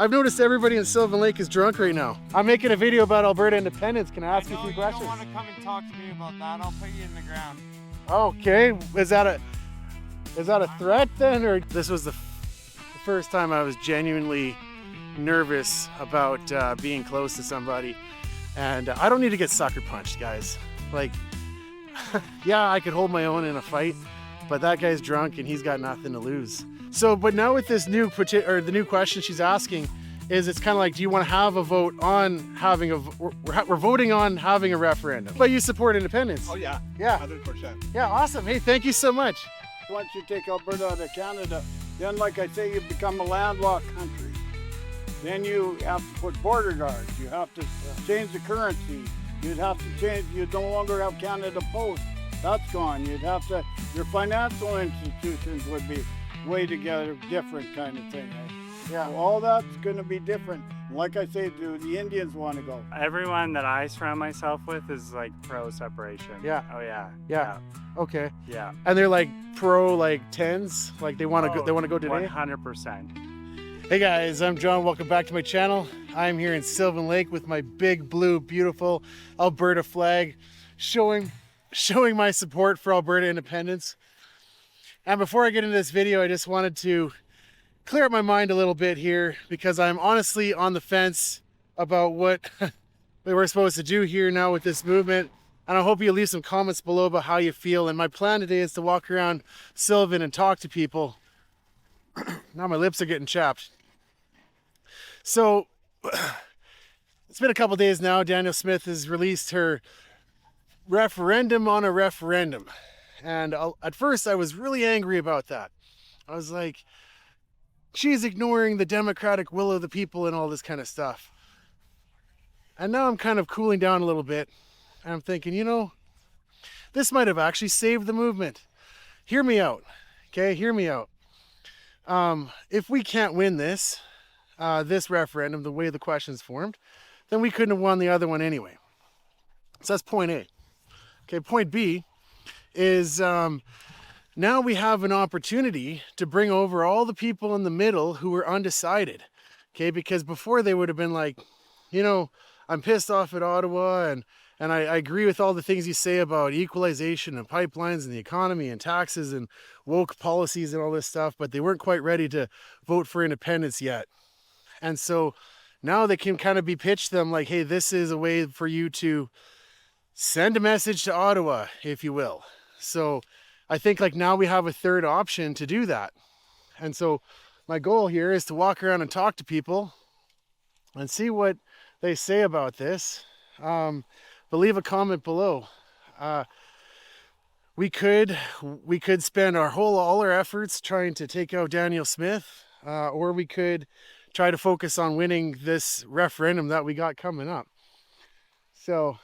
I've noticed everybody in Sylvan Lake is drunk right now. I'm making a video about Alberta independence. Can I ask you a few questions? You don't want to come and talk to me about that. I'll put you in the ground. Okay, is that a threat then, or this was the first time I was genuinely nervous about being close to somebody, and I don't need to get sucker punched, guys. Like, yeah, I could hold my own in a fight, but that guy's drunk and he's got nothing to lose. So, but now with this new the new question she's asking is, it's kind of like, do you want to have a vote on having we're voting on having a referendum, but you support independence? Oh yeah, yeah, 100%. Yeah, awesome. Hey, thank you so much. Once you take Alberta out of Canada, then like I say, you become a landlocked country. Then you have to put border guards. You have to change the currency. You'd have to change, you'd no longer have Canada Post. That's gone. You'd have to, your financial institutions would be way together, different kind of thing. Eh? Yeah, all that's going to be different. Like I say, do the Indians want to go? Everyone that I surround myself with is like pro separation. Yeah. Oh yeah. Yeah. Okay. Yeah. And they're like pro like 10s, like they want to go. They want to go today. 100%. Hey guys, I'm John. Welcome back to my channel. I'm here in Sylvan Lake with my big blue, beautiful Alberta flag, showing my support for Alberta independence. And before I get into this video, I just wanted to clear up my mind a little bit here, because I'm honestly on the fence about what we're supposed to do here now with this movement. And I hope you leave some comments below about how you feel. And my plan today is to walk around Sylvan and talk to people. Now my lips are getting chapped. So it's been a couple days now. Danielle Smith has released her referendum on a referendum. And at first I was really angry about that. I was like, she's ignoring the democratic will of the people and all this kind of stuff. And now I'm kind of cooling down a little bit. And I'm thinking, you know, this might have actually saved the movement. Hear me out, okay? Hear me out. If we can't win this referendum, the way the question's formed, then we couldn't have won the other one anyway. So that's point A. Okay, point B is now we have an opportunity to bring over all the people in the middle who were undecided. Okay, because before they would have been like, you know, I'm pissed off at Ottawa, and I agree with all the things you say about equalization and pipelines and the economy and taxes and woke policies and all this stuff, but they weren't quite ready to vote for independence yet. And so now they can kind of be pitched them like, hey, this is a way for you to send a message to Ottawa, if you will. So I think like now we have a third option to do that. And so my goal here is to walk around and talk to people and see what they say about this. But leave a comment below. We could spend all our efforts trying to take out Danielle Smith, or we could try to focus on winning this referendum that we got coming up. So,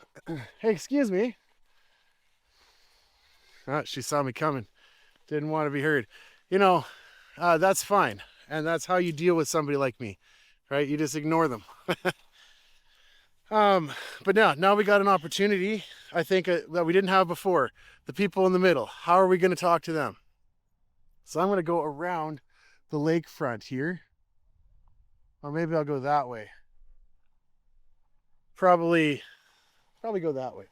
hey, excuse me. She saw me coming. Didn't want to be heard. You know, that's fine. And that's how you deal with somebody like me, right? You just ignore them. But now we got an opportunity, I think, that we didn't have before. The people in the middle. How are we going to talk to them? So I'm going to go around the lakefront here. Or maybe I'll go that way. Probably go that way.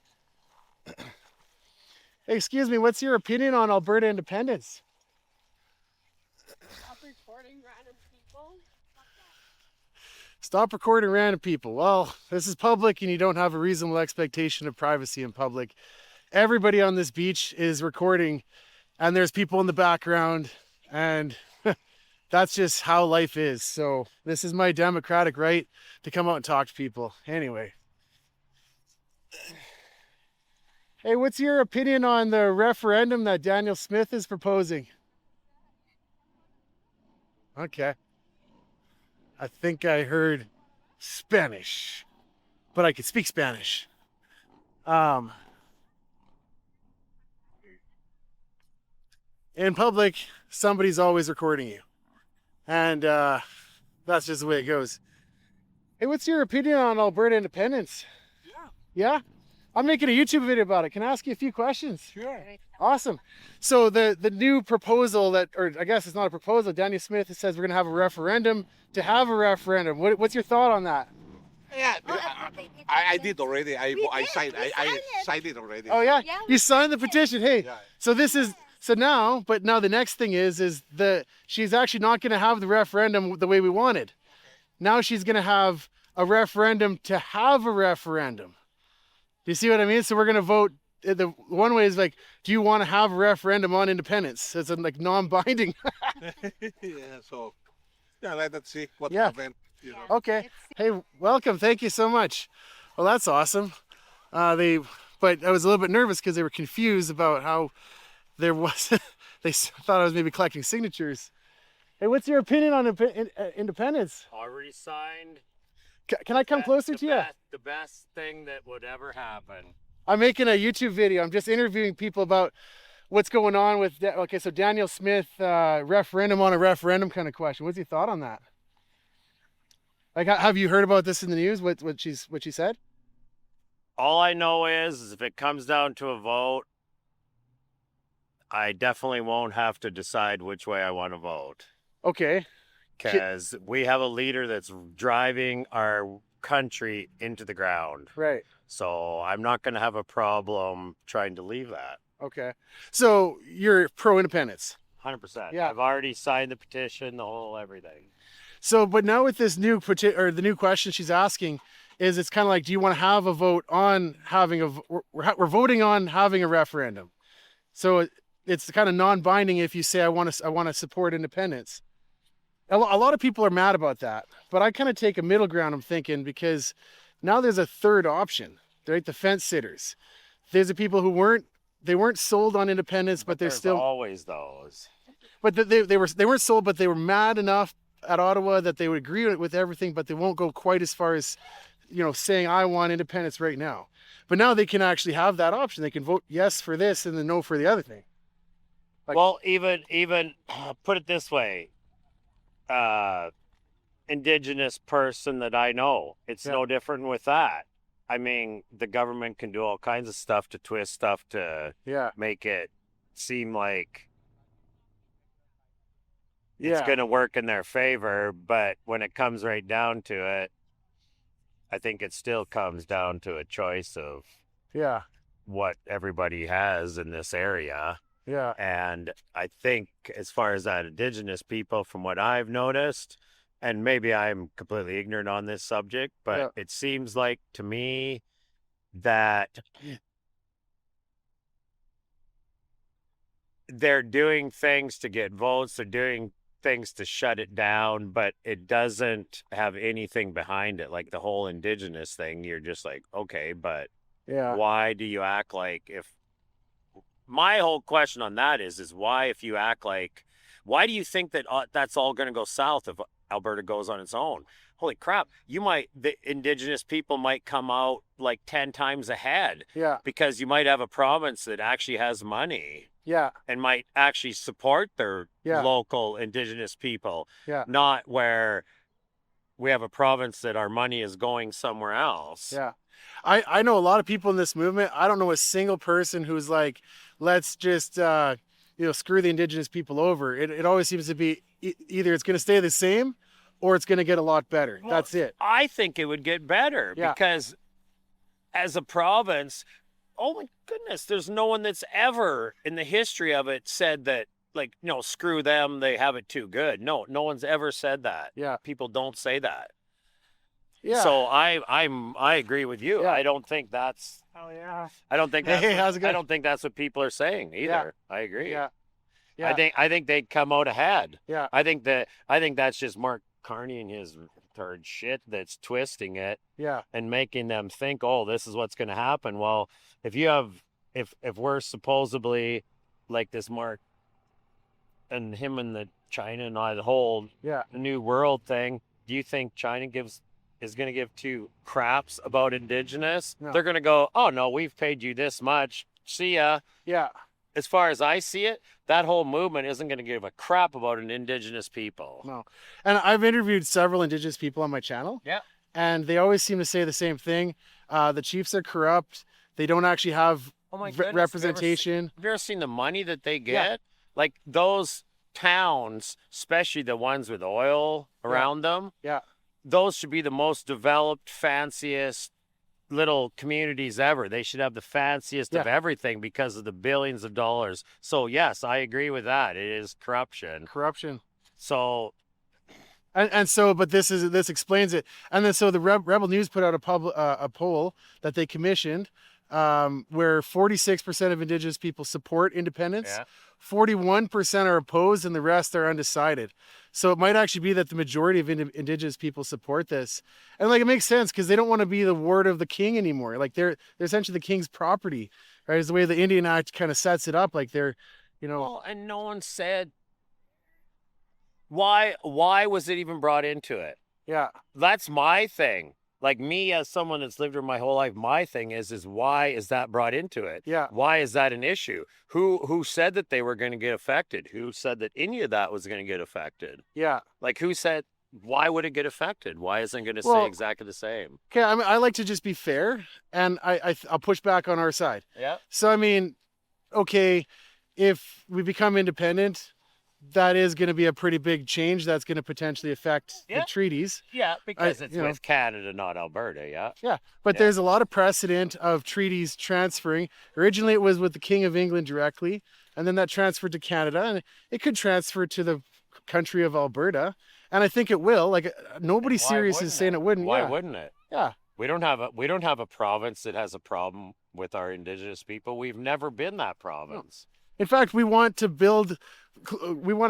Hey, excuse me, what's your opinion on Alberta independence? Stop recording random people. Stop recording random people. Well, this is public and you don't have a reasonable expectation of privacy in public. Everybody on this beach is recording and there's people in the background, and that's just how life is. So this is my democratic right to come out and talk to people. Anyway. Hey, what's your opinion on the referendum that Danielle Smith is proposing? Okay. I think I heard Spanish, but I could speak Spanish. In public, somebody's always recording you. And that's just the way it goes. Hey, what's your opinion on Alberta independence? Yeah. Yeah? I'm making a YouTube video about it. Can I ask you a few questions? Sure. Awesome. So the new proposal that, or I guess it's not a proposal, Danielle Smith says we're going to have a referendum to have a referendum. What's your thought on that? Yeah, I did already. I signed it already. Oh yeah, Yeah, you signed the petition. Hey, Yeah. so this is now the next thing is she's actually not going to have the referendum the way we wanted. Now she's going to have a referendum to have a referendum. Do you see what I mean? So we're going to vote. The one way is like, do you want to have a referendum on independence? It's like non-binding. Yeah, so let's see what Yeah. happens. You know. Okay. Hey, welcome. Thank you so much. Well, that's awesome. But I was a little bit nervous because they were confused about how there was. They thought I was maybe collecting signatures. Hey, what's your opinion on independence? Already signed. Can I come closer to you? The best thing that would ever happen. I'm making a YouTube video. I'm just interviewing people about what's going on with. Okay, so Danielle Smith, referendum on a referendum kind of question. What's your thought on that? Like, have you heard about this in the news? What she said? All I know is if it comes down to a vote, I definitely won't have to decide which way I want to vote. Okay. Because we have a leader that's driving our country into the ground. Right. So I'm not going to have a problem trying to leave that. Okay. So you're pro-independence. 100%. Yeah. I've already signed the petition, the whole everything. So, but now with this new the new question she's asking is, it's kind of like, do you want to have a vote on having we're voting on having a referendum. So it's kind of non-binding if you say I want to support independence. A lot of people are mad about that, but I kind of take a middle ground. I'm thinking, because now there's a third option, right? The fence sitters. There's the people who weren't sold on independence, but they're There's still always those. But they weren't sold, but they were mad enough at Ottawa that they would agree with everything, but they won't go quite as far as, saying I want independence right now. But now they can actually have that option. They can vote yes for this and then no for the other thing. Like- Well, even put it this way, Indigenous person that I know, it's Yeah. no different with that. I mean, the government can do all kinds of stuff to twist stuff to Yeah. make it seem like Yeah. it's going to work in their favor, but when it comes right down to it, I think it still comes down to a choice of Yeah. what everybody has in this area. Yeah. And I think as far as that Indigenous people, from what I've noticed, and maybe I'm completely ignorant on this subject, but Yeah. it seems like to me that they're doing things to get votes, they're doing things to shut it down, but it doesn't have anything behind it. Like the whole Indigenous thing, you're just like, okay, but Yeah. why do you act like if my whole question on that is why, if you act like, why do you think that that's all going to go south if Alberta goes on its own? Holy crap. The Indigenous people might come out like 10 times ahead Yeah. because you might have a province that actually has money Yeah. and might actually support their Yeah. local Indigenous people. Yeah. Not where we have a province that our money is going somewhere else. Yeah. I know a lot of people in this movement. I don't know a single person who's like, let's just, screw the Indigenous people over. It always seems to be either it's going to stay the same or it's going to get a lot better. Well, That's it. I think it would get better Yeah. because as a province, oh my goodness, there's no one that's ever in the history of it said that, like, screw them, they have it too good. No one's ever said that. Yeah. People don't say that. Yeah. So I agree with you. Yeah. I don't think that's Oh yeah. I don't think Hey, that's how's it I going? don't think that's what people are saying either. I agree. Yeah. Yeah. I think they'd come out ahead. Yeah. I think that's just Mark Carney and his third shit that's twisting it Yeah. and making them think, oh, this is what's going to happen. Well, if we're supposedly like this Mark and him and the China and the whole Yeah. new world thing, do you think China is going to give two craps about Indigenous? No. They're going to go, oh no, we've paid you this much. See ya. Yeah. As far as I see it, that whole movement isn't going to give a crap about an Indigenous people. No. And I've interviewed several Indigenous people on my channel. Yeah. And they always seem to say the same thing. The chiefs are corrupt. They don't actually have Oh my goodness. representation. Have you ever seen the money that they get? Yeah. Like those towns, especially the ones with oil around them. Yeah. Those should be the most developed, fanciest little communities ever. They should have the fanciest of Yeah. everything because of the billions of dollars. So yes, I agree with that. It is corruption. Corruption. So And so, but this explains it. And then so the Rebel News put out a poll that they commissioned, where 46% of Indigenous people support independence, yeah. 41% are opposed, and the rest are undecided. So it might actually be that the majority of Indigenous people support this, and like it makes sense because they don't want to be the ward of the king anymore. Like they're essentially the king's property, right? Is the way the Indian Act kind of sets it up. Like they're, you know, Well, and no one said why was it even brought into it? yeah, That's my thing. Like me as someone that's lived here my whole life, my thing is why is that brought into it? yeah. Why is that an issue? Who said that they were going to get affected? Who said that any of that was going to get affected? Yeah. Like who said why would it get affected? Why isn't it going to Well, say exactly the same? Okay. I mean, I like to just be fair, and I'll push back on our side. Yeah. So I mean, okay, if we become independent, that is going to be a pretty big change. That's going to potentially affect Yeah. the treaties. Yeah, because it's you know. with Canada, not Alberta. Yeah. Yeah, but Yeah. there's a lot of precedent of treaties transferring. Originally, it was with the King of England directly, and then that transferred to Canada, and it could transfer to the country of Alberta, and I think it will. Like nobody And why serious is wouldn't saying it wouldn't. Why Yeah. wouldn't it? Yeah. We don't have a province that has a problem with our Indigenous people. We've never been that province. In fact, we want to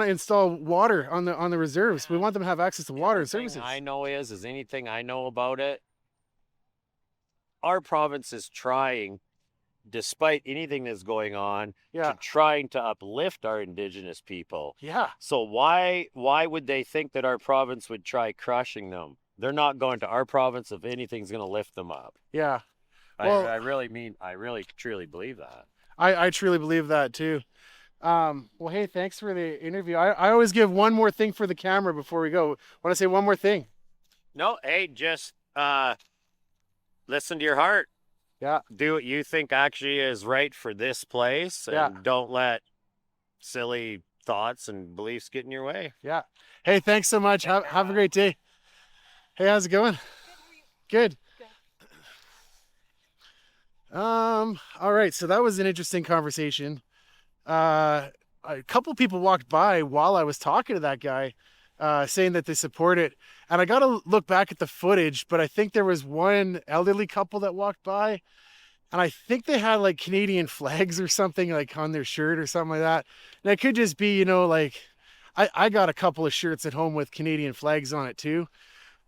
install water on the reserves. We want them to have access to water and Thing services. I know is anything I know about it. Our province is trying, despite anything that's going on, Yeah. trying to uplift our Indigenous people. Yeah. So why would they think that our province would try crushing them? They're not going to our province if anything's going to lift them up. Yeah. Well- I really truly believe that. I truly believe that too. Well, hey, thanks for the interview. I always give one more thing for the camera before we go. Want to say one more thing? No, hey, just listen to your heart. Yeah. Do what you think actually is right for this place, and Yeah. don't let silly thoughts and beliefs get in your way. Yeah. Hey, thanks so much. Have a great day. Hey, how's it going? Good. All right. So that was an interesting conversation. A couple people walked by while I was talking to that guy, saying that they support it. And I got to look back at the footage, but I think there was one elderly couple that walked by, and I think they had like Canadian flags or something like on their shirt or something like that. And it could just be, like I got a couple of shirts at home with Canadian flags on it too.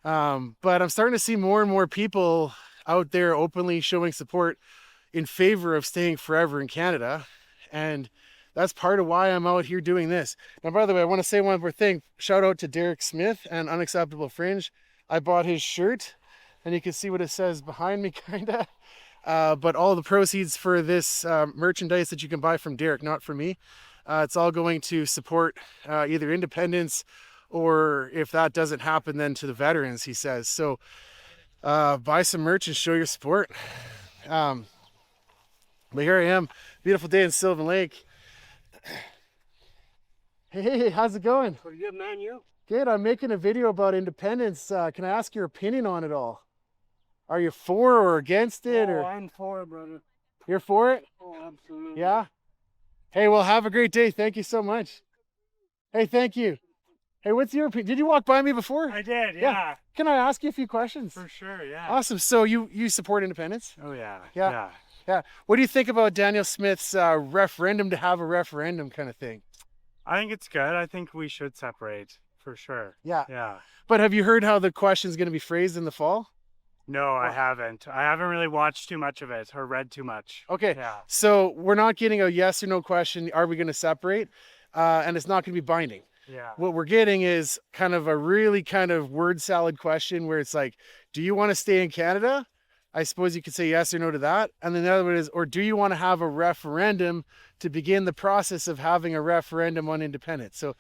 But I'm starting to see more and more people out there openly showing support in favor of staying forever in Canada. And that's part of why I'm out here doing this. Now, by the way, I want to say one more thing. Shout out to Derek Smith and Unacceptable Fringe. I bought his shirt, and you can see what it says behind me, kind of. But all the proceeds for this merchandise that you can buy from Derek, not from me, it's all going to support either independence, or if that doesn't happen, then to the veterans, he says. So buy some merch and show your support. But here I am, beautiful day in Sylvan Lake. Hey, how's it going? Pretty good, man, you? Good. I'm making a video about independence. Can I ask your opinion on it all? Are you for or against it? Or I'm for it, brother. you're for it? Oh, absolutely. Yeah. Hey, well, have a great day. Thank you so much. Hey, thank you. Hey, what's your opinion? Did you walk by me before? I did, Yeah. yeah. Can I ask you a few questions? For sure, yeah. Awesome. So you support independence? Oh, yeah. Yeah. Yeah. What do you think about Danielle Smith's referendum to have a referendum kind of thing? I think it's good. I think we should separate, for sure. Yeah. Yeah. But have you heard how the question's going to be phrased in the fall? No, I haven't. I haven't really watched too much of it or read too much. Okay. Yeah. So we're not getting a yes or no question. Are we going to separate? And it's not going to be binding. Yeah. What we're getting is kind of a really kind of word salad question where it's like, do you want to stay in Canada? I suppose you could say yes or no to that. And then the other one is, or do you want to have a referendum to begin the process of having a referendum on independence? So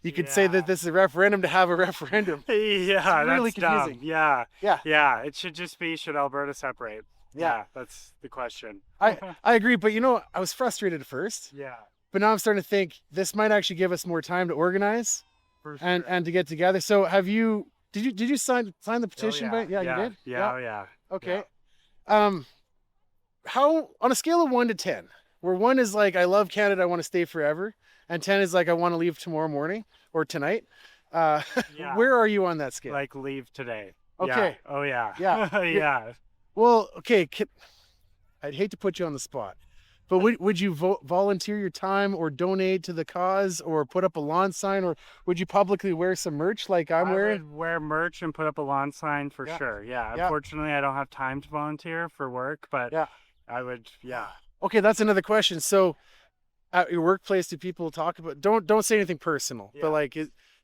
you could say that this is a referendum to have a referendum. Yeah, It's really that's dumb. confusing. Yeah. Yeah. Yeah, it should just be, should Alberta separate? Yeah, that's the question. I agree, but you know, I was frustrated at first, Yeah, but now I'm starting to think this might actually give us more time to organize for sure. and to get together. So have you? Did you sign the petition? Oh, Yeah, you did. Yeah, oh, yeah. Okay. How on a scale of 1 to 10, where 1 is like I love Canada, I want to stay forever, and 10 is like I want to leave tomorrow morning or tonight. Yeah. Where are you on that scale? Like leave today. Okay. Yeah. Oh yeah. Yeah. Yeah. Well, okay. I'd hate to put you on the spot, but would you volunteer your time or donate to the cause or put up a lawn sign, or would you publicly wear some merch like I'm I wearing? would wear merch and put up a lawn sign for Yeah. sure. Yeah. Yeah. Unfortunately, I don't have time to volunteer for work, but Yeah. I would. Yeah. Okay, that's another question. So, at your workplace, do people talk about? Don't say anything personal, Yeah. but like,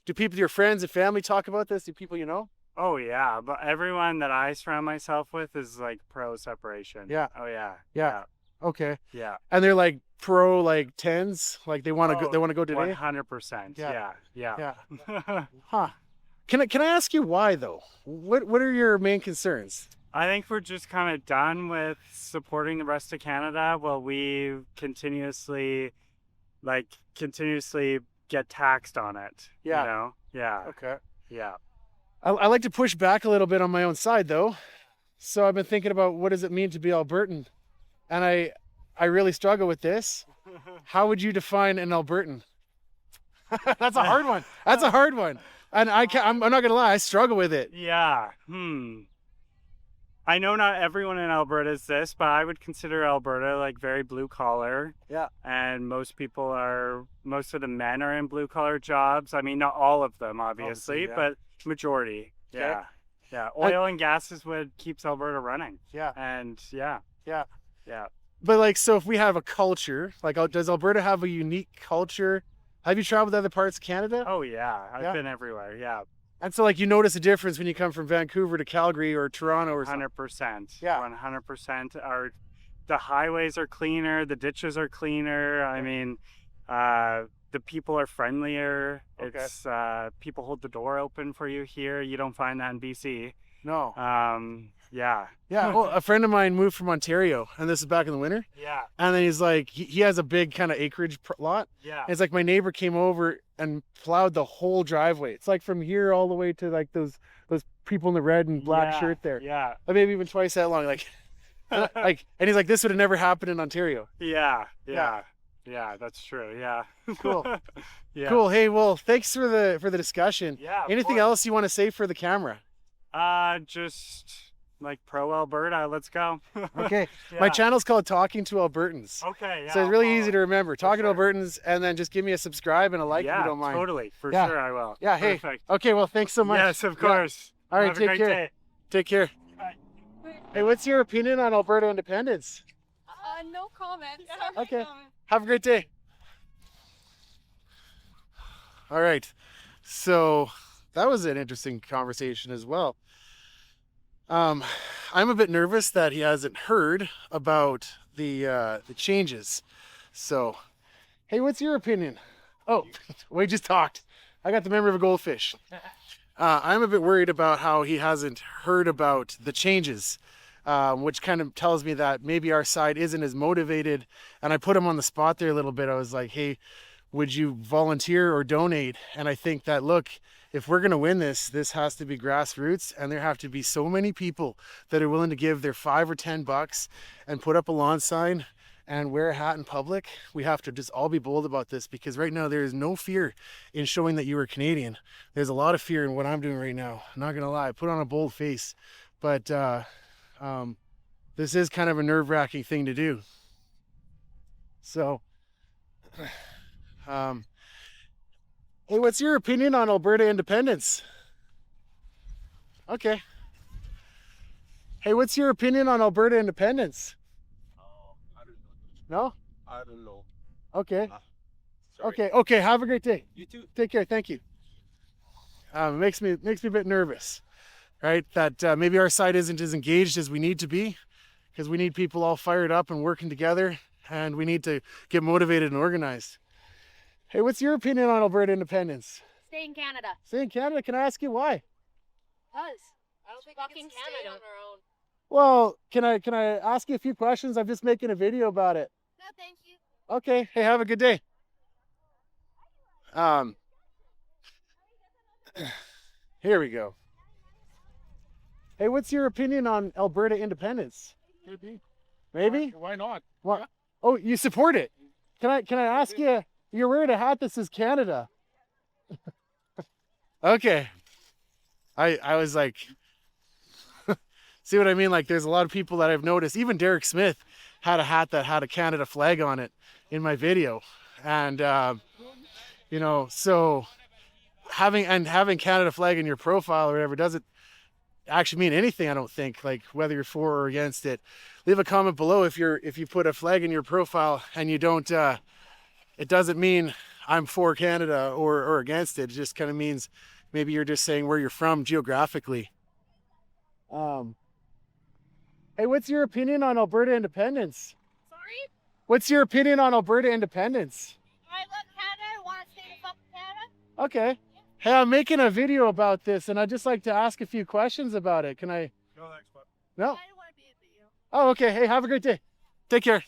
do people, your friends and family, talk about this? Do people you know? Oh yeah, but everyone that I surround myself with is like pro separation. Yeah. Oh yeah. Yeah. Okay, Yeah. and they're like pro like tens, like they want to go. They want to go today. 100%. Yeah. Yeah. Yeah. Huh? Can I ask you why though? What are your main concerns? I think we're just kind of done with supporting the rest of Canada while we continuously get taxed on it. Yeah. You know? Yeah. Okay. Yeah. I like to push back a little bit on my own side though, so I've been thinking about what does it mean to be Albertan, and I really struggle with this. How would you define an Albertan? That's a hard one. That's a hard one, and I'm not gonna lie, I struggle with it. Yeah. I know not everyone in Alberta is this, but I would consider Alberta like very blue collar. Yeah. And most of the men are in blue collar jobs. I mean, not all of them, obviously, yeah. but majority. Okay. Yeah. Yeah. Oil and gas is what keeps Alberta running. Yeah. And yeah. Yeah. Yeah. But like, so if we have a culture, like, does Alberta have a unique culture? Have you traveled to other parts of Canada? Oh yeah. Yeah. I've been everywhere. Yeah. And so like you notice a difference when you come from Vancouver to Calgary or Toronto or something. 100%. Yeah. 100%. The highways are cleaner. The ditches are cleaner. I mean, the people are friendlier. Okay. It's people hold the door open for you here. You don't find that in BC. No. Yeah. Yeah. Well, a friend of mine moved from Ontario, and this is back in the winter. Yeah. And then he's like, he has a big kind of acreage lot. Yeah. And it's like my neighbor came over and plowed the whole driveway. It's like from here all the way to like those people in the red and black Yeah, shirt there. Yeah. Or maybe even twice that long. Like, and he's like, this would have never happened in Ontario. Yeah. Yeah. Yeah. Yeah. That's true. Yeah. Cool. Yeah. Cool. Hey, well, thanks for the discussion. Yeah. of Anything course. else you want to say for the camera? Just like pro Alberta. Let's go. Okay. Yeah. My channel's called Talking to Albertans. Okay. Yeah. So it's I'll really follow. easy to remember. Talking sure. to Albertans, and then just give me a subscribe and a like if Yeah. you don't mind. Totally. For Yeah. sure, I will. Yeah, hey. Perfect. Okay, well, thanks so much. Yes, of Yeah. course. All right, Have a take great care. day. Take care. Bye. Hey, what's your opinion on Alberta independence? No comment. Okay. Have a great day. All right. So that was an interesting conversation as well. I'm a bit nervous that he hasn't heard about the changes. So, hey, what's your opinion? Oh, we just talked. I got the memory of a goldfish. I'm a bit worried about how he hasn't heard about the changes, which kind of tells me that maybe our side isn't as motivated. And I put him on the spot there a little bit. I was like, hey, would you volunteer or donate? And I think that, look, if we're going to win this has to be grassroots, and there have to be so many people that are willing to give their $5 or $10 and put up a lawn sign and wear a hat in public. We have to just all be bold about this, because right now there is no fear in showing that you are Canadian. There's a lot of fear in what I'm doing right now. I'm not going to lie, I put on a bold face, but this is kind of a nerve-wracking thing to do. So, hey, what's your opinion on Alberta independence? Okay. Hey, what's your opinion on Alberta independence? I don't know. No? I don't know. Okay. Sorry. Okay. Have a great day. You too. Take care. Thank you. It makes me a bit nervous, right? That maybe our side isn't as engaged as we need to be, because we need people all fired up and working together, and we need to get motivated and organized. Hey, what's your opinion on Alberta independence? Stay in Canada. Stay in Canada. Can I ask you why? Cause I don't think fucking we can stay Canada. on our own. Well, can I ask you a few questions? I'm just making a video about it. No, thank you. Okay. Hey, have a good day. Here we go. Hey, what's your opinion on Alberta independence? Maybe. Maybe? Why not? What? Oh, you support it? Can I ask you? You're wearing a hat that says Canada. Okay. I was like, see what I mean? Like, there's a lot of people that I've noticed. Even Derek Smith had a hat that had a Canada flag on it in my video, and you know, so having Canada flag in your profile or whatever doesn't actually mean anything. I don't think, like, whether you're for or against it. Leave a comment below if you put a flag in your profile and you don't. It doesn't mean I'm for Canada or against it. It just kind of means maybe you're just saying where you're from geographically. Hey, what's your opinion on Alberta independence? Sorry? What's your opinion on Alberta independence? I love Canada. I want to stay in fucking Canada. Okay. Hey, I'm making a video about this, and I'd just like to ask a few questions about it. Can I? No, thanks, bud. No? I don't want to be in a video. Oh, okay. Hey, have a great day. Take care.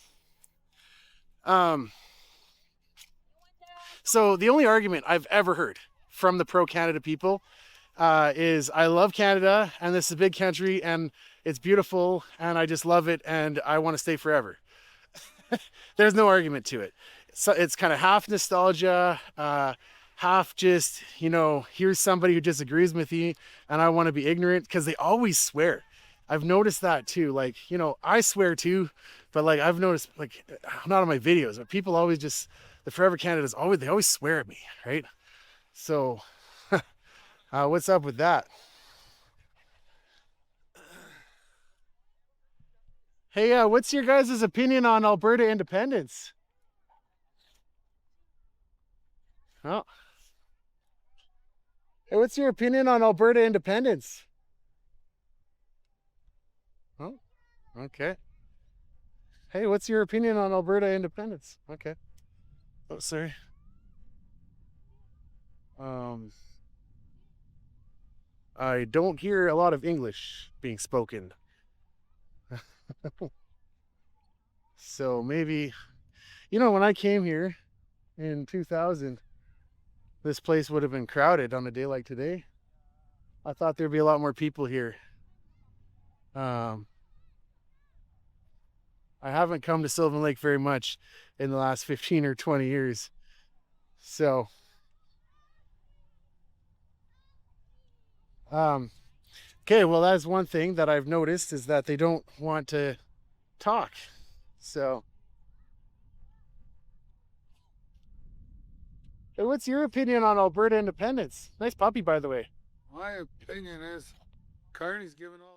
So the only argument I've ever heard from the pro-Canada people is I love Canada, and this is a big country, and it's beautiful, and I just love it, and I want to stay forever. There's no argument to it. So it's kind of half nostalgia, half just, you know, here's somebody who disagrees with you, and I want to be ignorant, because they always swear. I've noticed that too. Like, you know, I swear too, but like I've noticed, like, not on my videos, but people always just, the Forever Canada's always, they always swear at me, right? So, what's up with that? Hey, what's your guys' opinion on Alberta independence? Oh. Hey, what's your opinion on Alberta independence? Oh, okay. Hey, what's your opinion on Alberta independence? Okay. Oh, sorry. I don't hear a lot of English being spoken. So maybe, you know, when I came here in 2000, this place would have been crowded on a day like today. I thought there'd be a lot more people here. I haven't come to Sylvan Lake very much in the last 15 or 20 years. So, okay, well, that's one thing that I've noticed is that they don't want to talk. So, hey, what's your opinion on Alberta independence? Nice puppy, by the way. My opinion is Carney's giving all her.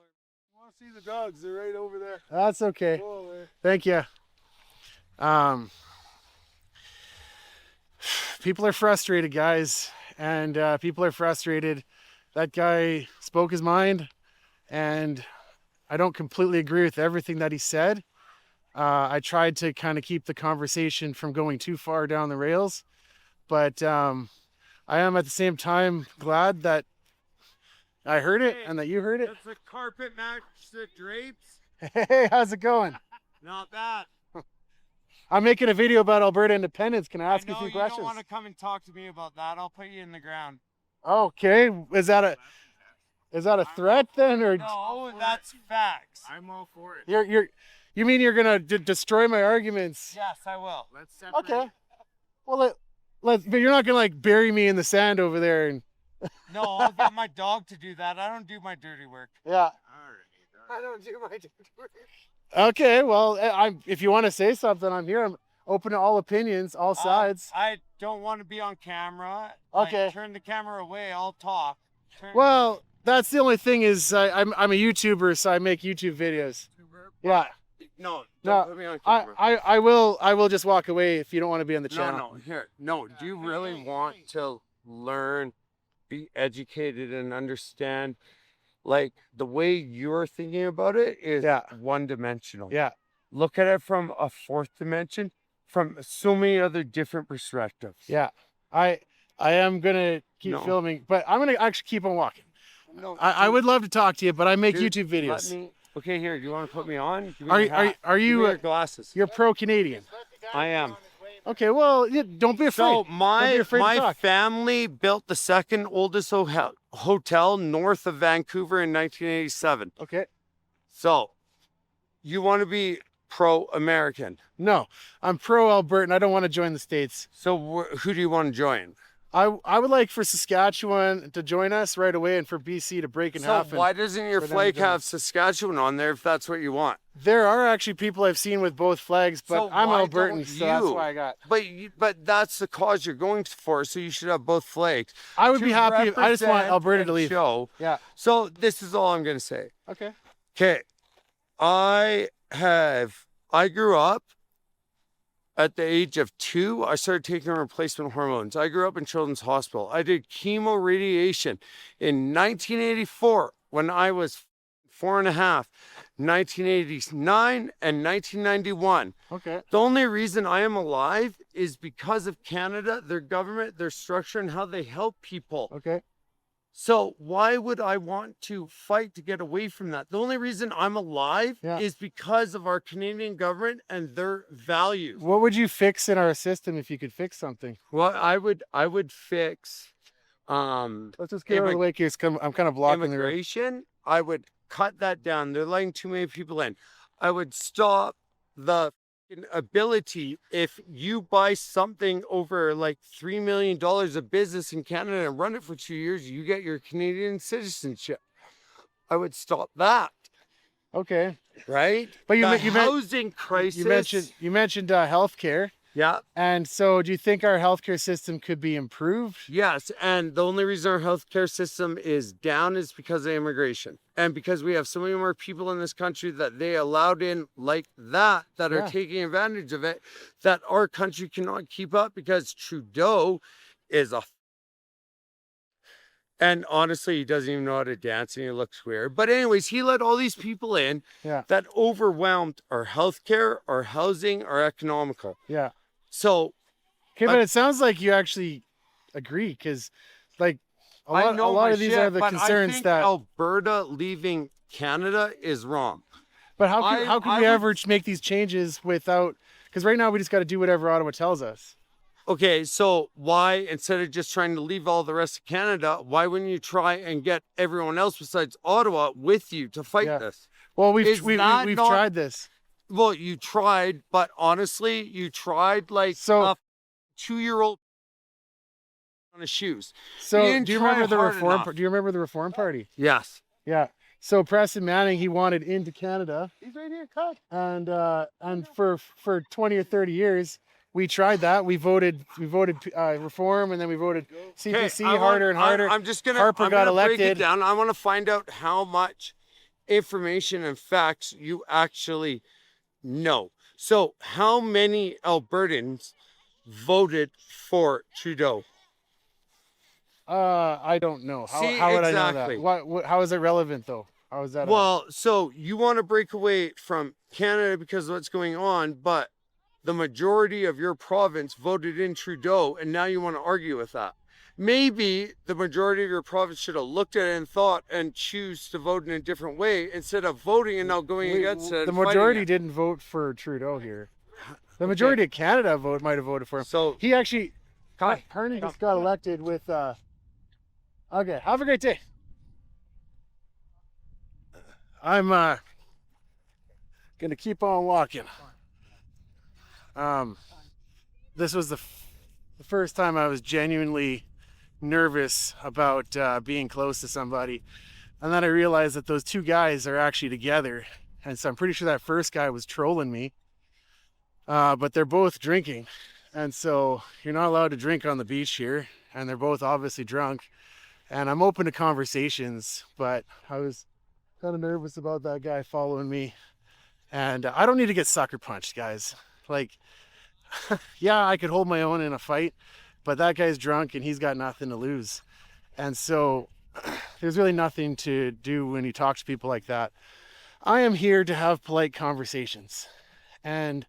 You want to see the dogs? They're right over there. That's okay. Go away. Thank you. People are frustrated, guys, and people are frustrated. That guy spoke his mind, and I don't completely agree with everything that he said. I tried to kind of keep the conversation from going too far down the rails, but I am at the same time glad that I heard it and that you heard it. Does the carpet match the drapes? Hey, how's it going? Not bad. I'm making a video about Alberta independence. Can I ask you a few You questions? don't want to come and talk to me about that. I'll put you in the ground. Okay, is that a threat then, or No, that's facts. I'm all for it. you mean you're gonna destroy my arguments? Yes, I will. Let's separate. Okay. Well, but you're not gonna like bury me in the sand over there and No, I'll get my dog to do that. I don't do my dirty work. yeah. All right. I don't do my dirty work. Okay, well, if you want to say something, I'm here. I'm open to all opinions, all sides. I don't want to be on camera. Okay. Turn the camera away. I'll talk. Well, that's the only thing is I'm a YouTuber, so I make YouTube videos. Yeah. No, No, don't put me on camera. I will just walk away if you don't want to be on the channel. No. Do you really want to learn, be educated, and understand? Like, the way you're thinking about it is one-dimensional. Yeah. Look at it from a fourth dimension, from so many other different perspectives. Yeah. I am gonna keep filming, but I'm gonna actually keep on walking. No, I would love to talk to you, but I make dude, YouTube videos. Okay, here. Do you want to put me on? Give me Are your you are, hat. are Give me you your glasses? you're pro-Canadian? I am. Okay, well, don't be afraid. So Don't be my afraid to my talk. family built the second oldest hotel north of Vancouver in 1987. Okay. So you want to be pro-American. No, I'm pro-Albertan. I don't want to join the States. So who do you want to join? I would like for Saskatchewan to join us right away and for BC to break in So half. why doesn't your for them to flag join. have Saskatchewan on there if that's what you want? There are actually people I've seen with both flags, but So I'm why Albertan, don't so that's you? why I got. But that's the cause you're going for, so you should have both flags. I would To be happy. I just want represent Alberta and to leave. Show. Yeah. So this is all I'm going to say. Okay. Okay. I grew up at the age of 2. I started taking replacement hormones. I grew up in Children's Hospital. I did chemo radiation in 1984 when I was 4.5, 1989 and 1991. Okay. The only reason I am alive is because of Canada, their government, their structure, and how they help people. Okay. So why would I want to fight to get away from that? The only reason I'm alive Yeah. is because of our Canadian government and their values. What would you fix in our system if you could fix something? Well, I would fix Let's just get out of the way here. I'm kind of blocking the road. immigration. I would cut that down. They're letting too many people in. I would stop the ability if you buy something over like $3 million of business in Canada and run it for 2 years, you get your Canadian citizenship. I would stop that, Okay. right? But The housing crisis. You mentioned healthcare. Yeah. And so do you think our healthcare system could be improved? Yes, and the only reason our healthcare system is down is because of immigration. And because we have so many more people in this country that they allowed in like that Yeah. are taking advantage of it, that our country cannot keep up because Trudeau is and honestly, he doesn't even know how to dance and he looks weird. But anyways, he let all these people in Yeah. that overwhelmed our healthcare, our housing, our economical. Yeah. So Okay, but it sounds like you actually agree because like a I lot, know a lot my of these shit, are the but concerns I think that Alberta leaving Canada is wrong. but how I could we would- ever make these changes without because right now we just got to do whatever Ottawa tells us. Okay, so why, instead of just trying to leave all the rest of Canada, why wouldn't you try and get everyone else besides Ottawa with you to fight Yeah. this? Well, we've Is that we've not- tried this. Well, you tried, but honestly, you tried like So- a 2-year-old on his shoes. So didn't do you try remember the hard reform? enough. Do you remember the Reform Party? Yes. Yeah. So Preston Manning, he wanted into Canada. He's right here, cut. And for 20 or 30 years, we tried that. We voted reform, and then we voted CPC harder and harder. I'm just gonna. Harper I'm got gonna break it elected. down. I want to find out how much information and facts you actually know. So, how many Albertans voted for Trudeau? I don't know. See, How would I know exactly. that? What? How is it relevant though? How is that? Well, so you want to break away from Canada because of what's going on, but the majority of your province voted in Trudeau, and now you want to argue with that. Maybe the majority of your province should have looked at it and thought and choose to vote in a different way instead of voting and now going against it. The and fighting majority it. didn't vote for Trudeau here. The majority of Canada might have voted for him. So He actually, Kai, Carney just got elected with. Okay, have a great day. I'm gonna keep on walking. This was the first time I was genuinely nervous about being close to somebody, and then I realized that those two guys are actually together, and so I'm pretty sure that first guy was trolling me. But they're both drinking, and so you're not allowed to drink on the beach here, and they're both obviously drunk. And I'm open to conversations, but I was kind of nervous about that guy following me. And I don't need to get sucker punched, guys. Like, yeah, I could hold my own in a fight, but that guy's drunk and he's got nothing to lose. And so there's really nothing to do when you talk to people like that. I am here to have polite conversations. And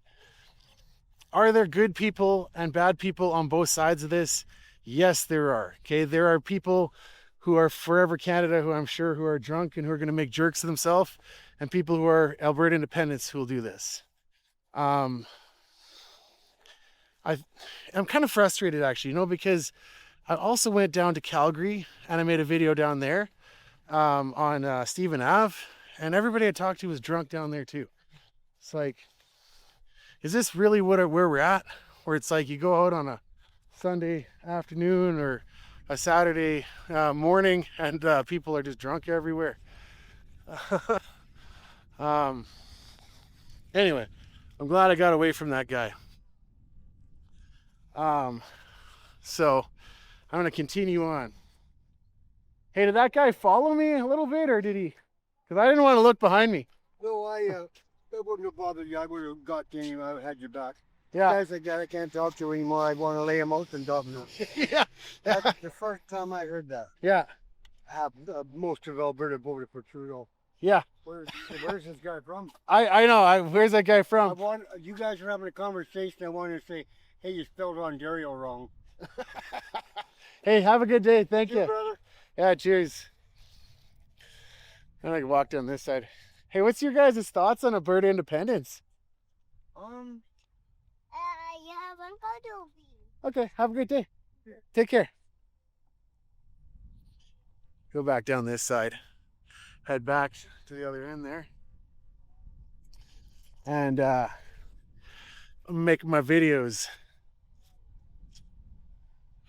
are there good people and bad people on both sides of this? Yes, there are. Okay, there are people who are forever Canada, who I'm sure who are drunk and who are going to make jerks of themselves, and people who are Alberta independents who will do this. I'm kind of frustrated actually, because I also went down to Calgary and I made a video down there on Stephen Ave, and everybody I talked to was drunk down there too. It's like, is this really where we're at? Where it's like you go out on a Sunday afternoon or a Saturday morning and people are just drunk everywhere. Anyway, I'm glad I got away from that guy. So I'm gonna continue on. Hey, did that guy follow me a little bit, or did he? Because I didn't want to look behind me. No, I wouldn't have bothered you. I would have got to him. I had your back. Yeah. Guys like that, I can't talk to anymore. I want to lay him out and dump him. Yeah. That's the first time I heard that. Yeah. Most of Alberta voted for Trudeau. Yeah. Where's this guy from? I know. Where's that guy from? You guys are having a conversation. I want to say, hey, you spelled Ontario wrong. Hey, have a good day. Thank you. Brother. Yeah, cheers. And I can walk down this side. Hey, what's your guys' thoughts on Alberta independence? Yeah, one photo. Okay, have a great day. Take care. Go back down this side. Head back to the other end there. And make my videos.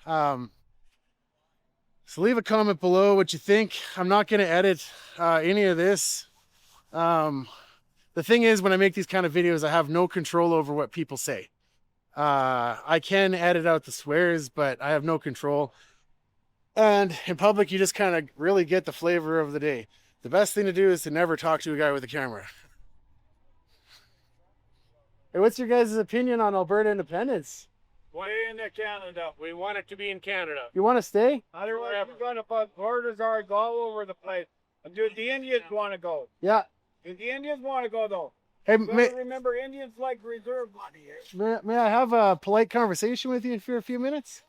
So leave a comment below what you think. I'm not going to edit any of this. The thing is, when I make these kind of videos, I have no control over what people say. I can edit out the swears, but I have no control. And in public, you just kind of really get the flavor of the day. The best thing to do is to never talk to a guy with a camera. Hey, what's your guys' opinion on Alberta independence? Way into Canada. We want it to be in Canada. You want to stay? Otherwise, we're going to put border guards all over the place. Do the Indians want to go? Yeah. Do the Indians want to go, though? Hey, Remember, Indians like reserve money here. may I have a polite conversation with you for a few minutes?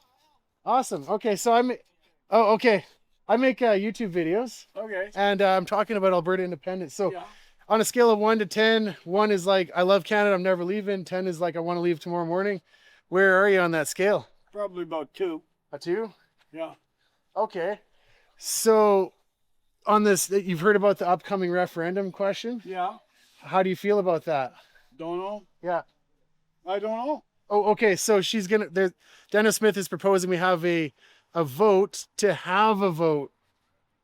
Awesome. Okay, so I make YouTube videos. Okay. And I'm talking about Alberta independence. So Yeah. on a scale of 1 to 10, 1 is like, I love Canada, I'm never leaving. 10 is like, I want to leave tomorrow morning. Where are you on that scale? Probably about 2. A 2? Yeah. Okay. So on this, you've heard about the upcoming referendum question. Yeah. How do you feel about that? Don't know. Yeah. I don't know. Oh, okay. So Danielle Smith is proposing we have a vote to have a vote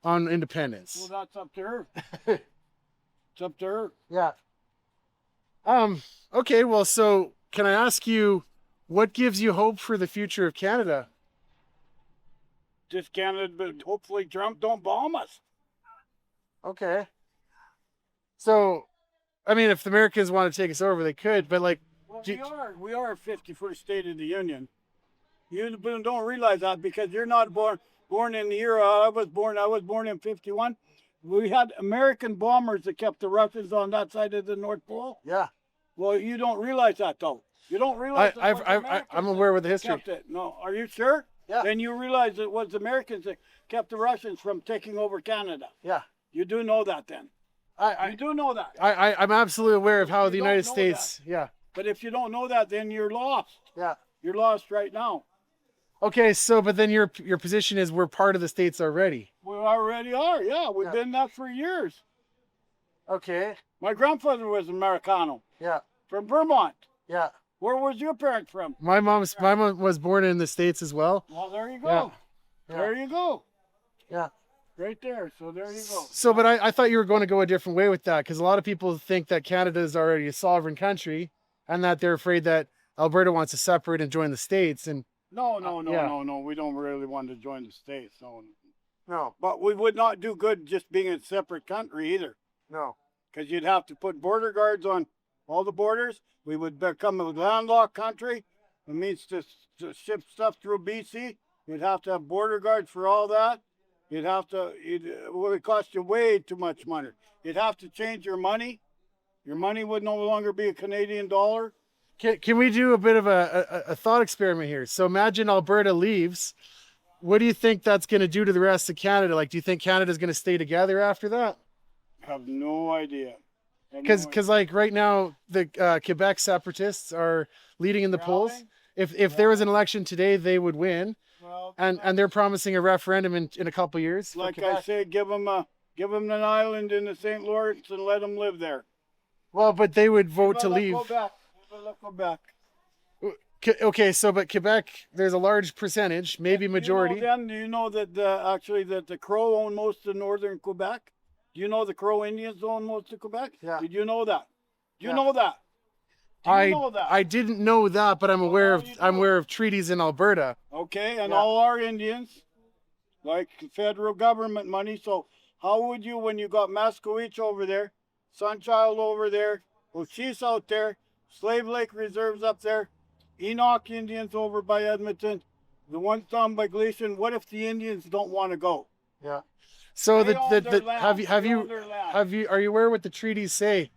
on independence. Well, that's up to her. It's up to her. Yeah. Okay, well, so can I ask you, what gives you hope for the future of Canada? Just Canada, but hopefully Trump don't bomb us. Okay. So, I mean, if the Americans want to take us over, they could, but like... Well, we are a 51st state of the Union. You don't realize that because you're not born in the year I was born. I was born in 51. We had American bombers that kept the Russians on that side of the North Pole. Yeah. Well, you don't realize that, though. You don't realize I'm aware of the history. kept it. No, are you sure? Yeah. Then you realize it was the Americans that kept the Russians from taking over Canada. Yeah. You do know that then. You do know that. I'm absolutely aware of how the don't United know States... Yeah. But if you don't know that, then you're lost. Yeah. You're lost right now. Okay, so, but then your position is we're part of the states already. We already are, yeah. We've been that for years. Okay. My grandfather was Americano Yeah. from Vermont. Yeah. Where was your parents from? My mom was born in the States as well. Well, there you go. Yeah. There you go. Yeah. Right there. So there you go. So, but I thought you were going to go a different way with that, because a lot of people think that Canada is already a sovereign country and that they're afraid that Alberta wants to separate and join the States. And No. yeah. We don't really want to join the States. No. But we would not do good just being a separate country either. No. Because you'd have to put border guards on all the borders. We would become a landlocked country. It means to ship stuff through BC. You'd have to have border guards for all that. It would cost you way too much money. You'd have to change your money. Your money would no longer be a Canadian dollar. Can we do a bit of a thought experiment here? So imagine Alberta leaves what do you think that's going to do to the rest of Canada? Like, do you think Canada's going to stay together after that? Have no idea. Because like right now, the Quebec separatists are leading in the polls. If there was an election today, they would win. Well, And they're promising a referendum in a couple years. for like I Quebec. say, give them an island in the St. Lawrence and let them live there. Well, but they would vote to leave. Go back. Okay, so but Quebec, there's a large percentage, maybe majority. Do you know that actually that the Crow own most of northern Quebec? Do you know the Crow Indians own most of Quebec? Yeah. Did you know that? Do you Yeah. know that? Do you know that? I didn't know that, but I'm aware of treaties in Alberta. Okay, and Yeah. all our Indians, like federal government money. So how would you, when you got Masqueech over there, Sunchild over there, Oshis out there, Slave Lake Reserves up there, Enoch Indians over by Edmonton, the ones down by Gleason, what if the Indians don't want to go? Yeah. So They own their land. have They own their land. are you aware what the treaties say?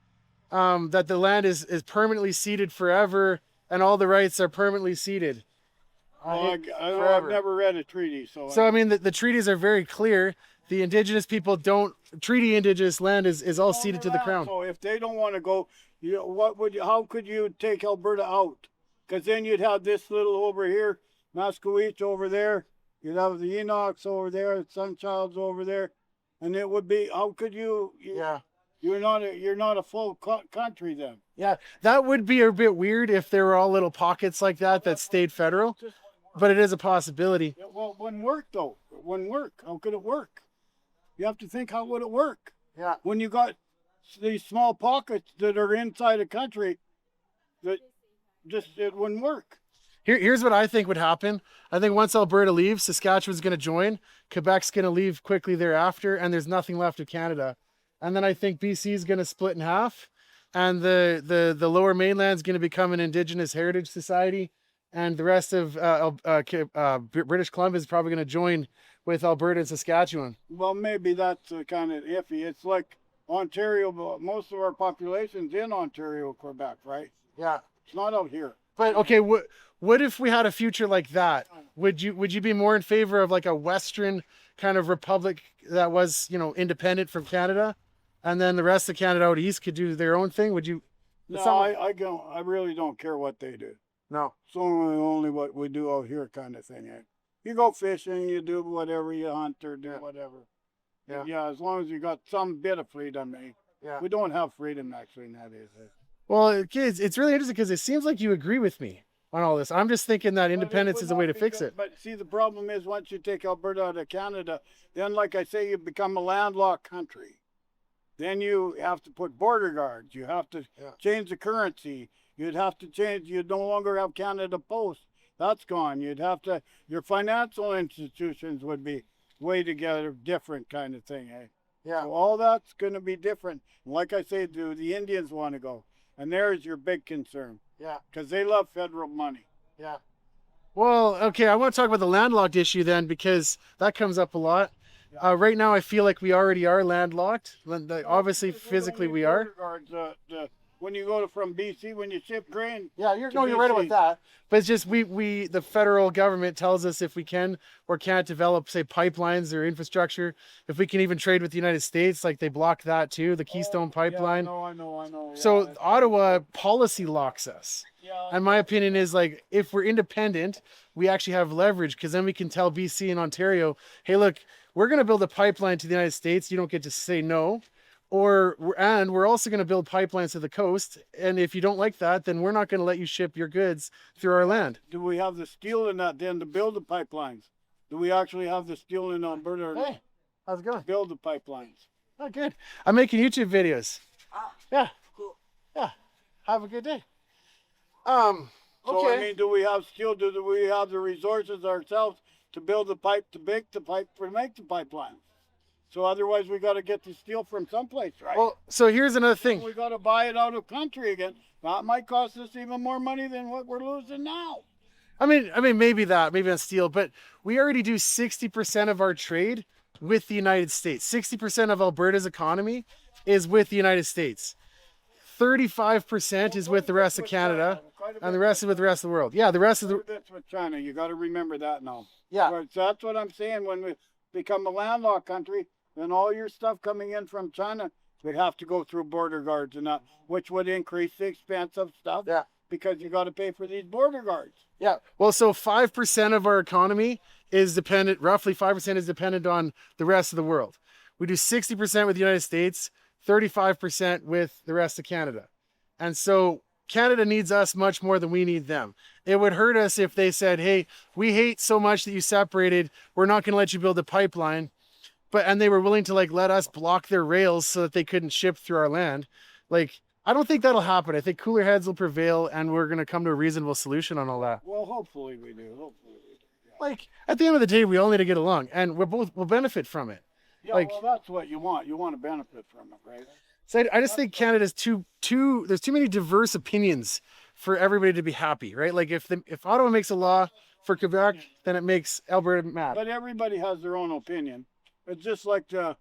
That the land is permanently ceded forever and all the rights are permanently ceded. Well, I've forever. never read a treaty, so. So I mean the treaties are very clear. The Indigenous people don't treaty Indigenous land is all ceded to the crown. So if they don't want to go, how could you take Alberta out? Because then you'd have this little over here, Masqueech over there. You'd have the Enochs over there, Sunchilds over there, and it would be. How could you? Yeah. You're not a full country then. Yeah, that would be a bit weird if there were all little pockets like that stayed federal, but it is a possibility. Yeah, well, it wouldn't work though. It wouldn't work. How could it work? You have to think, how would it work? Yeah. When you got these small pockets that are inside a country, that just it wouldn't work. Here's what I think would happen. I think once Alberta leaves, Saskatchewan's going to join, Quebec's going to leave quickly thereafter, and there's nothing left of Canada. And then I think BC is going to split in half, and the lower mainland is going to become an Indigenous Heritage Society, and the rest of British Columbia is probably going to join with Alberta and Saskatchewan. Well, maybe that's kind of iffy. It's like Ontario, but most of our population's in Ontario, Quebec, right? Yeah. It's not out here. But okay, what if we had a future like that? Would you be more in favor of like a Western kind of republic that was, independent from Canada, and then the rest of Canada out east could do their own thing? Would you? No, I really don't care what they do. No. It's only what we do out here kind of thing. Eh? You go fishing, you do whatever, you hunt or do whatever. Yeah. Yeah, as long as you got some bit of freedom. Eh? Yeah. We don't have freedom actually nowadays. Eh? Well, kids, it's really interesting because it seems like you agree with me on all this. I'm just thinking that independence is a way to fix it. But see, the problem is once you take Alberta out of Canada, then like I say, you become a landlocked country. Then you have to put border guards. You have to change the currency. You'd have to change. You'd no longer have Canada Post. That's gone. You'd have to. Your financial institutions would be way together, different kind of thing. Eh? Yeah. So all that's going to be different. And like I say, do the Indians want to go? And there's your big concern. Yeah. Because they love federal money. Yeah. Well, okay, I want to talk about the landlocked issue then, because that comes up a lot. Right now, I feel like we already are landlocked. Obviously, physically, we are. When you go from BC, when you ship grain. Yeah, you're right about that. But it's just the federal government tells us if we can or can't develop, say, pipelines or infrastructure, if we can even trade with the United States, like they block that too, the Keystone Pipeline. Yeah, I know. So Ottawa policy locks us. Yeah. And my opinion is, like, if we're independent, we actually have leverage, because then we can tell BC and Ontario, hey, look, we're going to build a pipeline to the United States. You don't get to say no. And we're also going to build pipelines to the coast. And if you don't like that, then we're not going to let you ship your goods through our land. Do we have the steel in that then to build the pipelines? Do we actually have the steel in Alberta Hey, how's it going? to build the pipelines? Oh, good. I'm making YouTube videos. Yeah. Cool. Yeah. Have a good day. So, Okay. I mean, do we have steel? Do we have the resources ourselves to build the pipe, to make the pipe, to make the pipeline? So otherwise, we got to get the steel from someplace, right? Well, so here's another thing. We got to buy it out of country again. That might cost us even more money than what we're losing now. I mean, maybe on steel, but we already do 60% of our trade with the United States. 60% of Alberta's economy is with the United States. 35% is with the rest of Canada. and the rest with the rest of the world. Yeah, the rest of the That's with China. You got to remember that now. yeah. But that's what I'm saying. When we become a landlocked country, then all your stuff coming in from China would have to go through border guards and that, which would increase the expense of stuff. Yeah. Because you got to pay for these border guards. Yeah. Well, so 5% of our economy is dependent, roughly 5% is dependent on the rest of the world. We do 60% with the United States, 35% with the rest of Canada. And so Canada needs us much more than we need them. It would hurt us if they said, hey, we hate so much that you separated, we're not going to let you build a pipeline. And they were willing to like let us block their rails so that they couldn't ship through our land. Like, I don't think that'll happen. I think cooler heads will prevail and we're going to come to a reasonable solution on all that. Well, hopefully we do. Hopefully we do. Yeah. Like, at the end of the day, we all need to get along and we'll benefit from it. Yeah, like- well, that's what you want. You want to benefit from it, right? So I just think Canada's there's too many diverse opinions for everybody to be happy, right? Like if Ottawa makes a law for Quebec, then it makes Alberta mad. But everybody has their own opinion. It's just like the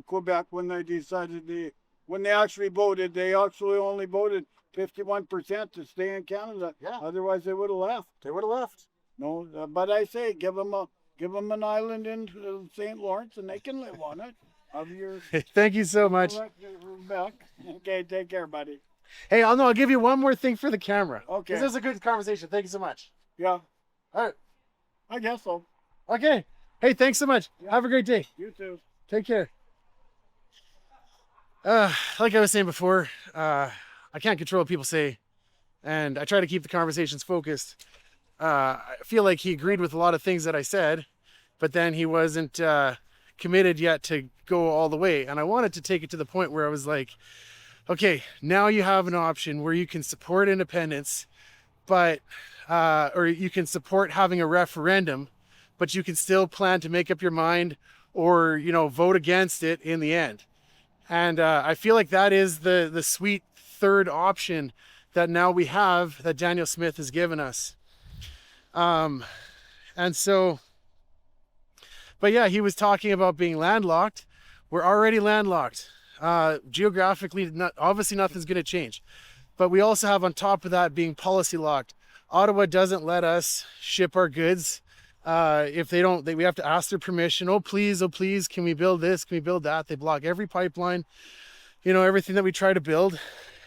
Quebec when they decided when they actually voted, they actually only voted 51% to stay in Canada. Yeah. Otherwise, they would have left. They would have left. No, but I say give them an island in St. Lawrence, and they can live on it. Of your Thank you so much. back. Okay, take care, buddy. Hey, I'll give you one more thing for the camera. Okay. This is a good conversation. Thank you so much. Yeah, All right. I guess so. Okay. Hey, thanks so much. Yeah. Have a great day. You too. Take care. Like I was saying before, I can't control what people say, and I try to keep the conversations focused. I feel like he agreed with a lot of things that I said, but then he wasn't committed yet to go all the way. And I wanted to take it to the point where I was like, okay, now you have an option where you can support independence, but or you can support having a referendum, but you can still plan to make up your mind or, vote against it in the end. And I feel like that is the sweet third option that now we have that Daniel Smith has given us. And so, but yeah, he was talking about being landlocked. We're already landlocked. Geographically, obviously nothing's going to change. But we also have on top of that being policy locked. Ottawa doesn't let us ship our goods. If they don't, we have to ask their permission. Oh, please, can we build this? Can we build that? They block every pipeline, everything that we try to build.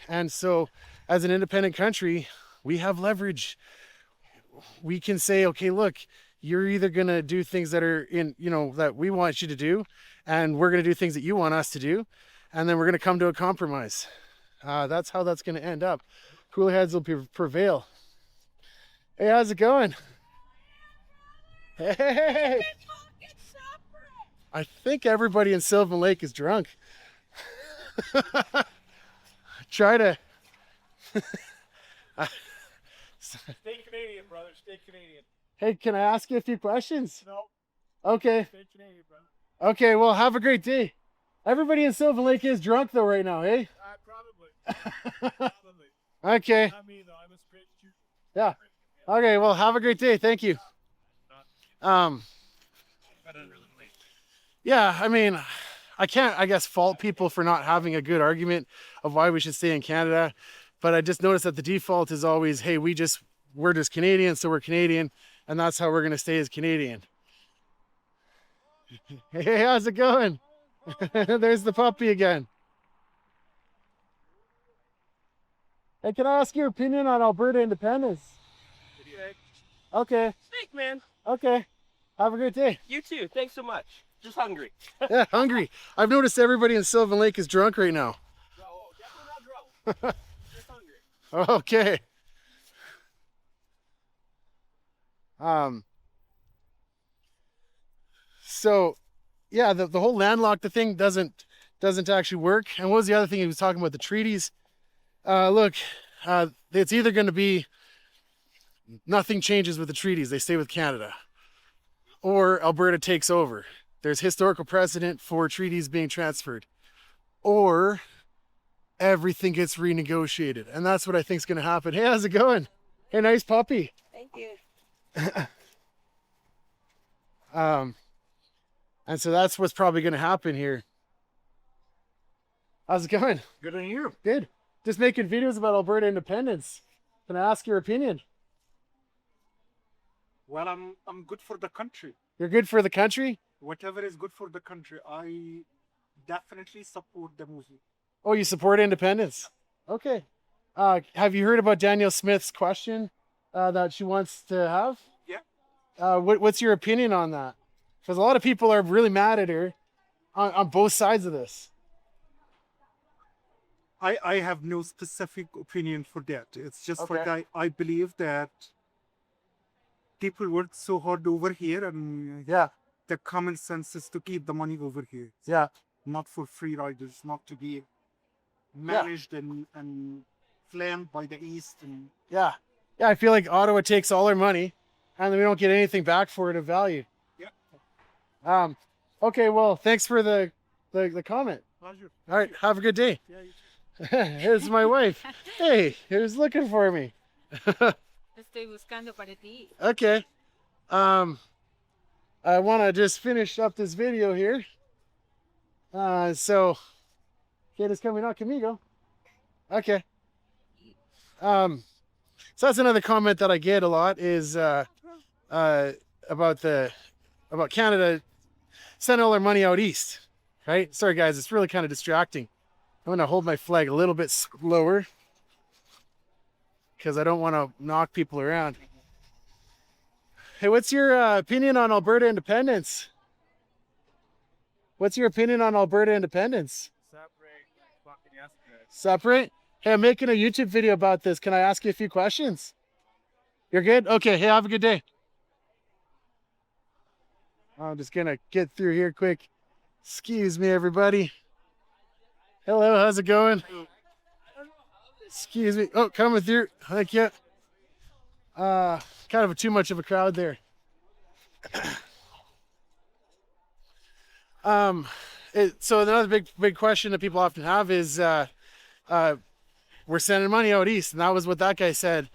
And so as an independent country, we have leverage. We can say, okay, look, you're either going to do things that are that we want you to do, and we're going to do things that you want us to do. And then we're going to come to a compromise. That's how that's going to end up. Cooler heads will prevail. Hey, how's it going? Hey! I think everybody in Sylvan Lake is drunk. Try to. Stay Canadian, brother. Stay Canadian. Hey, can I ask you a few questions? No, Okay. stay Canadian, brother. Okay, well, have a great day. Everybody in Sylvan Lake is drunk though right now, eh? Probably. Probably. Okay. Not me, though. I'm a straight shooter. Yeah. Okay, well, have a great day. Thank you. Yeah, I mean, I can't, I guess, fault people for not having a good argument of why we should stay in Canada. But I just noticed that the default is always, hey, we're just Canadian, so we're Canadian, and that's how we're going to stay as Canadian. Hey, how's it going? There's the puppy again. Hey, can I ask your opinion on Alberta independence? Okay, Steak, man. okay. Have a great day. You too. Thanks so much. Just hungry. Yeah, hungry. I've noticed everybody in Sylvan Lake is drunk right now. No, definitely not drunk. Just hungry. Okay. So yeah, the whole landlocked thing doesn't actually work. And what was the other thing he was talking about? The treaties. Look, it's either going to be nothing changes with the treaties, they stay with Canada, or Alberta takes over. There's historical precedent for treaties being transferred, or everything gets renegotiated. And that's what I think is going to happen. Hey, how's it going? Hey, nice puppy. Thank you. And so that's what's probably going to happen here. How's it going? Good on you. Good. Just making videos about Alberta independence. Can I ask your opinion? Well, I'm good for the country. You're good for the country? Whatever is good for the country, I definitely support the movie. Oh, you support independence? Okay. Have you heard about Danielle Smith's question that she wants to have? Yeah. What's your opinion on that? Because a lot of people are really mad at her on both sides of this. I have no specific opinion for that. It's just for Okay. that I believe that people work so hard over here, and Yeah, the common sense is to keep the money over here, yeah, not for free riders, not to be managed and planned by the East. And yeah. Yeah, I feel like Ottawa takes all our money and then we don't get anything back for it of value. yeah, Okay, well, thanks for the comment. pleasure. All right, have a good day. Yeah, you too. Here's my wife. Hey, who's looking for me? Estoy buscando para ti. Okay. I want to just finish up this video here. So, kid is coming out conmigo. Okay. So that's another comment that I get a lot is about Canada sending all their money out east, right? Sorry guys, it's really kind of distracting. I'm gonna hold my flag a little bit slower because I don't want to knock people around. Hey, what's your opinion on Alberta independence? What's your opinion on Alberta independence? Separate? Hey, I'm making a YouTube video about this. Can I ask you a few questions? You're good? Okay, hey, have a good day. I'm just gonna get through here quick. Excuse me, everybody. Hello, how's it going? Excuse me. Oh, coming through. Thank you. Kind of too much of a crowd there. So another big question that people often have is we're sending money out east, and that was what that guy said.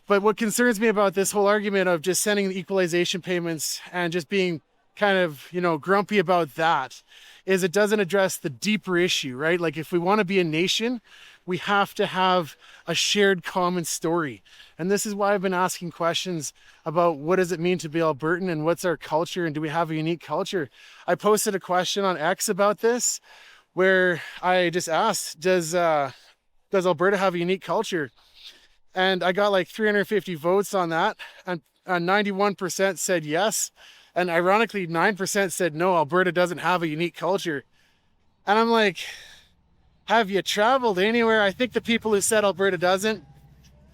But what concerns me about this whole argument of just sending the equalization payments and just being kind of, grumpy about that is it doesn't address the deeper issue, right? Like if we want to be a nation, we have to have a shared common story. And this is why I've been asking questions about what does it mean to be Albertan and what's our culture and do we have a unique culture? I posted a question on X about this where I just asked, does Alberta have a unique culture? And I got like 350 votes on that, and 91% said yes. And ironically, 9% said no, Alberta doesn't have a unique culture. And I'm like, have you traveled anywhere? I think the people who said Alberta doesn't,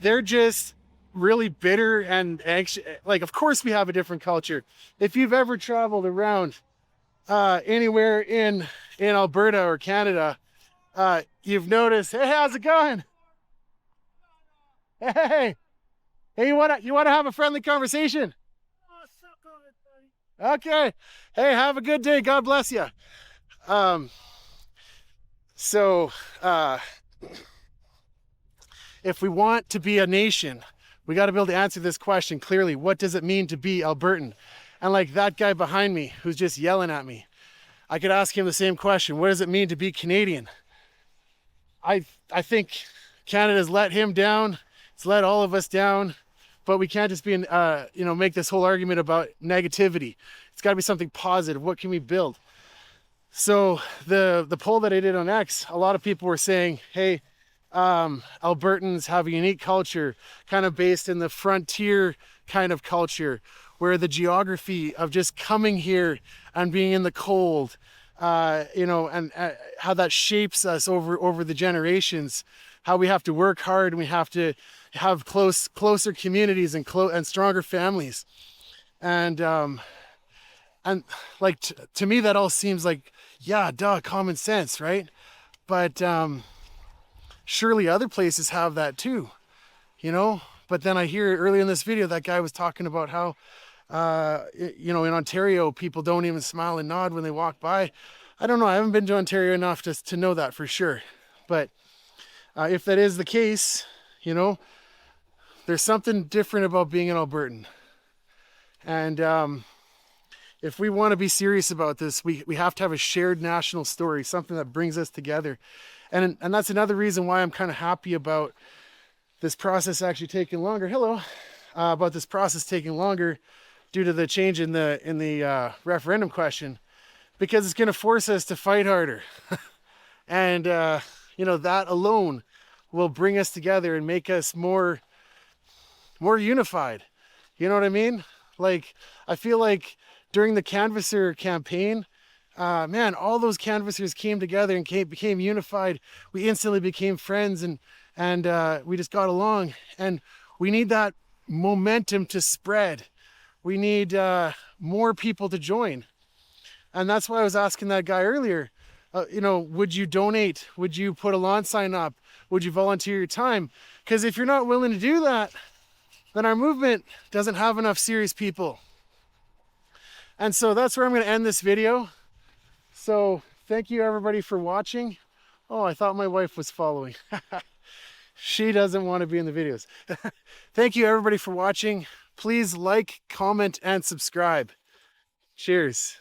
they're just really bitter and anxious. Like, of course we have a different culture. If you've ever traveled around anywhere in Alberta or Canada, you've noticed, hey, how's it going? Hey, you wanna have a friendly conversation? Okay. Hey, have a good day. God bless you. So if we want to be a nation, we got to be able to answer this question clearly. What does it mean to be Albertan? And like that guy behind me who's just yelling at me, I could ask him the same question. What does it mean to be Canadian? I think Canada's let him down. It's let all of us down. But we can't just be, make this whole argument about negativity. It's got to be something positive. What can we build? So the poll that I did on X, a lot of people were saying, hey, Albertans have a unique culture, kind of based in the frontier kind of culture, where the geography of just coming here and being in the cold, and how that shapes us over the generations, how we have to work hard and we have to have closer communities and stronger families. And like, to me, that all seems like, yeah, duh, common sense, right? But surely other places have that too, But then I hear early in this video, that guy was talking about how, in Ontario, people don't even smile and nod when they walk by. I don't know. I haven't been to Ontario enough to know that for sure. But if that is the case, there's something different about being an Albertan. And if we want to be serious about this, we have to have a shared national story, something that brings us together. And that's another reason why I'm kind of happy about this process actually taking longer. Hello. About this process taking longer due to the change in the referendum question, because it's going to force us to fight harder. And you know, that alone will bring us together and make us more unified. You know what I mean? Like, I feel like during the canvasser campaign, man, all those canvassers came together and became unified. We instantly became friends, and we just got along. And we need that momentum to spread. We need more people to join. And that's why I was asking that guy earlier, you know, would you donate? Would you put a lawn sign up? Would you volunteer your time? Because if you're not willing to do that, then our movement doesn't have enough serious people. And so that's where I'm going to end this video. So thank you everybody for watching. Oh, I thought my wife was following. She doesn't want to be in the videos. Thank you everybody for watching. Please like, comment, and subscribe. Cheers.